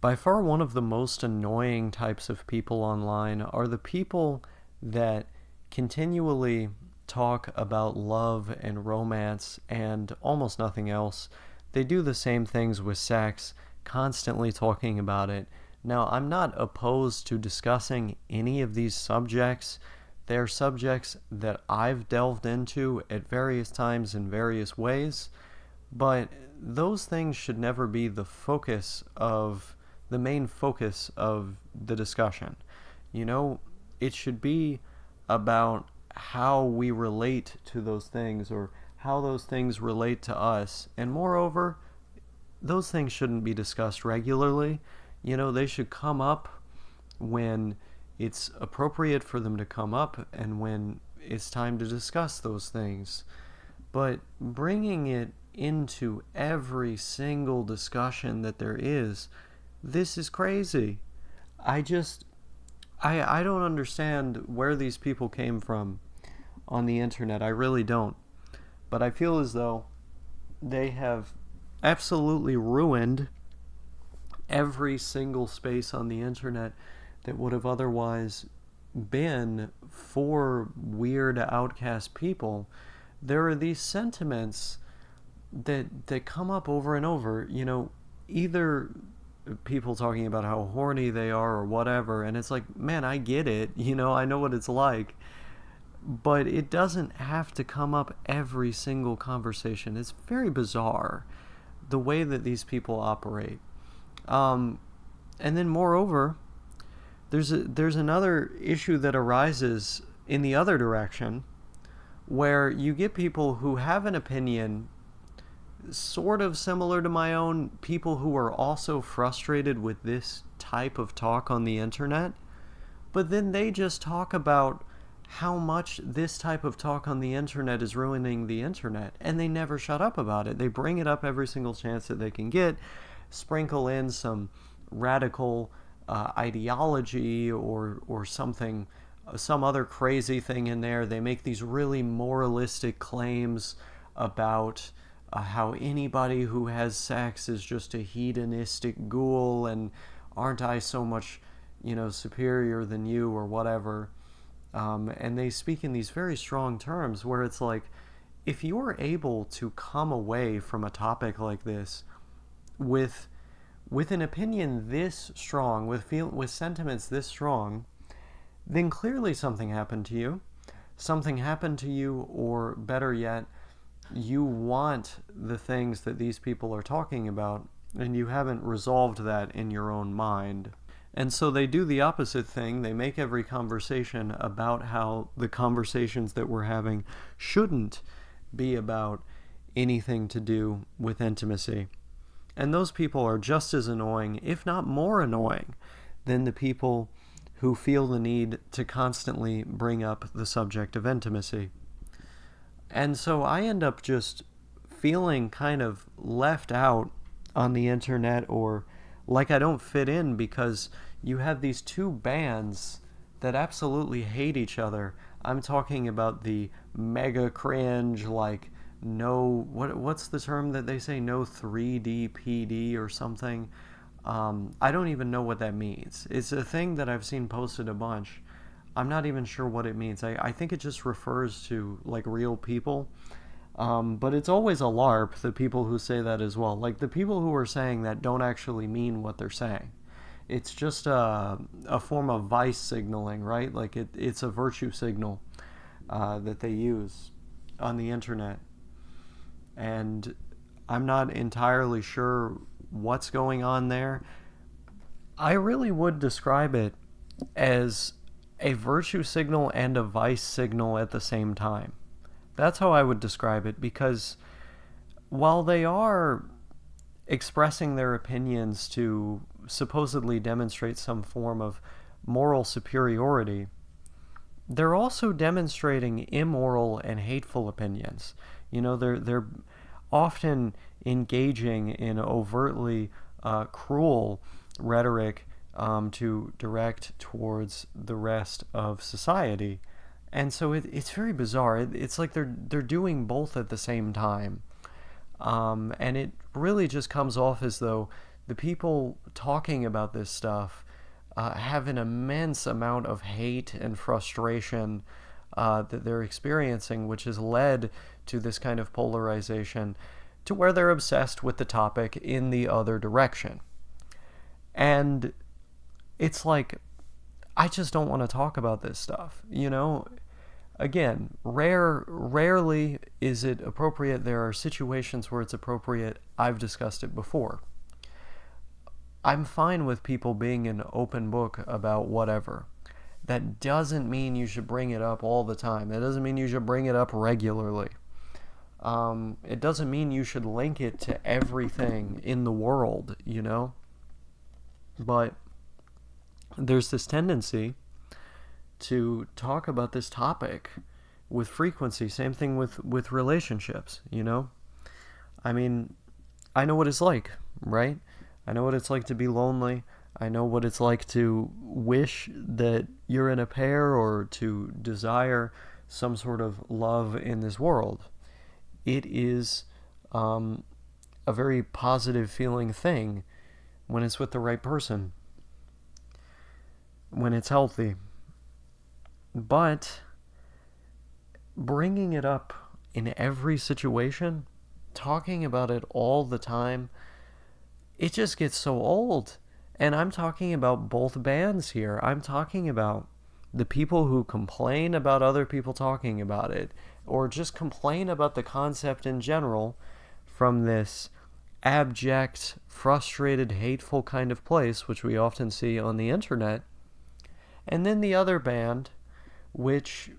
By far, one of the most annoying types of people online are the people that continually talk about love and romance and almost nothing else. They do the same things with sex, constantly talking about it. Now, I'm not opposed to discussing any of these subjects. They're subjects that I've delved into at various times in various ways, but those things should never be the main focus of the discussion. You know, it should be about how we relate to those things or how those things relate to us. And moreover, those things shouldn't be discussed regularly. They should come up when it's appropriate for them to come up and when it's time to discuss those things. But bringing it into every single discussion that there is, this is crazy. I just, I don't understand where these people came from on the internet. I really don't. But I feel as though they have absolutely ruined every single space on the internet that would have otherwise been for weird outcast people. There are these sentiments that come up over and over, either people talking about how horny they are or whatever, and it's like, man, I get it, I know what it's like, but it doesn't have to come up every single conversation. It's very bizarre the way that these people operate. And then moreover, there's another issue that arises in the other direction, where you get people who have an opinion sort of similar to my own, people who are also frustrated with this type of talk on the internet, but then they just talk about how much this type of talk on the internet is ruining the internet, and they never shut up about it. They bring it up every single chance that they can get, sprinkle in some radical ideology or something, some other crazy thing in there. They make these really moralistic claims about how anybody who has sex is just a hedonistic ghoul, and aren't I so much, superior than you or whatever. And they speak in these very strong terms where it's like, if you're able to come away from a topic like this with an opinion this strong, with sentiments this strong, then clearly something happened to you. Something happened to you, or better yet, you want the things that these people are talking about, and you haven't resolved that in your own mind. And so they do the opposite thing. They make every conversation about how the conversations that we're having shouldn't be about anything to do with intimacy. And those people are just as annoying, if not more annoying, than the people who feel the need to constantly bring up the subject of intimacy. And so I end up just feeling kind of left out on the internet, or like I don't fit in, because you have these two bands that absolutely hate each other. I'm talking about the mega cringe, like what's the term that they say, no 3D PD or something. I don't even know what that means. It's a thing that I've seen posted a bunch. I'm not even sure what it means. I think it just refers to like real people. But it's always a LARP, the people who say that as well. Like, the people who are saying that don't actually mean what they're saying. It's just a form of vice signaling, right? Like, it's a virtue signal that they use on the internet. And I'm not entirely sure what's going on there. I really would describe it as a virtue signal and a vice signal at the same time. That's how I would describe it, because while they are expressing their opinions to supposedly demonstrate some form of moral superiority, they're also demonstrating immoral and hateful opinions. They're often engaging in overtly cruel rhetoric to direct towards the rest of society. And so it's very bizarre. It's like they're doing both at the same time. And it really just comes off as though The people talking about this stuff have an immense amount of hate and frustration that they're experiencing, which has led to this kind of polarization to where they're obsessed with the topic in the other direction. And it's like, I just don't want to talk about this stuff, you know? Again, rarely is it appropriate. There are situations where it's appropriate. I've discussed it before. I'm fine with people being an open book about whatever. That doesn't mean you should bring it up all the time. That doesn't mean you should bring it up regularly. It doesn't mean you should link it to everything in the world, you know? But there's this tendency to talk about this topic with frequency. Same thing with relationships, you know? I mean, I know what it's like, right? I know what it's like to be lonely. I know what it's like to wish that you're in a pair or to desire some sort of love in this world. It is a very positive feeling thing when it's with the right person, when it's healthy. But bringing it up in every situation, talking about it all the time, it just gets so old. And I'm talking about both bands here. I'm talking about the people who complain about other people talking about it, or just complain about the concept in general from this abject, frustrated, hateful kind of place, which we often see on the internet. And then the other band, which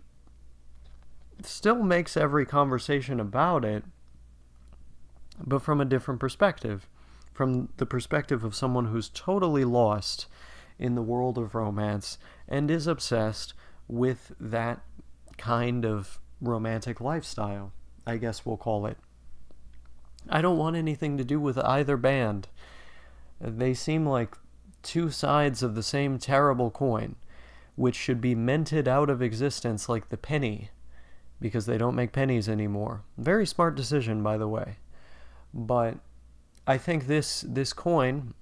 still makes every conversation about it, but from a different perspective. From the perspective of someone who's totally lost in the world of romance and is obsessed with that kind of romantic lifestyle, I guess we'll call it. I don't want anything to do with either band. They seem like two sides of the same terrible coin, which should be minted out of existence like the penny, because they don't make pennies anymore. Very smart decision, by the way. But I think this coin,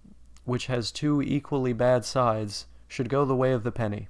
which has two equally bad sides, should go the way of the penny.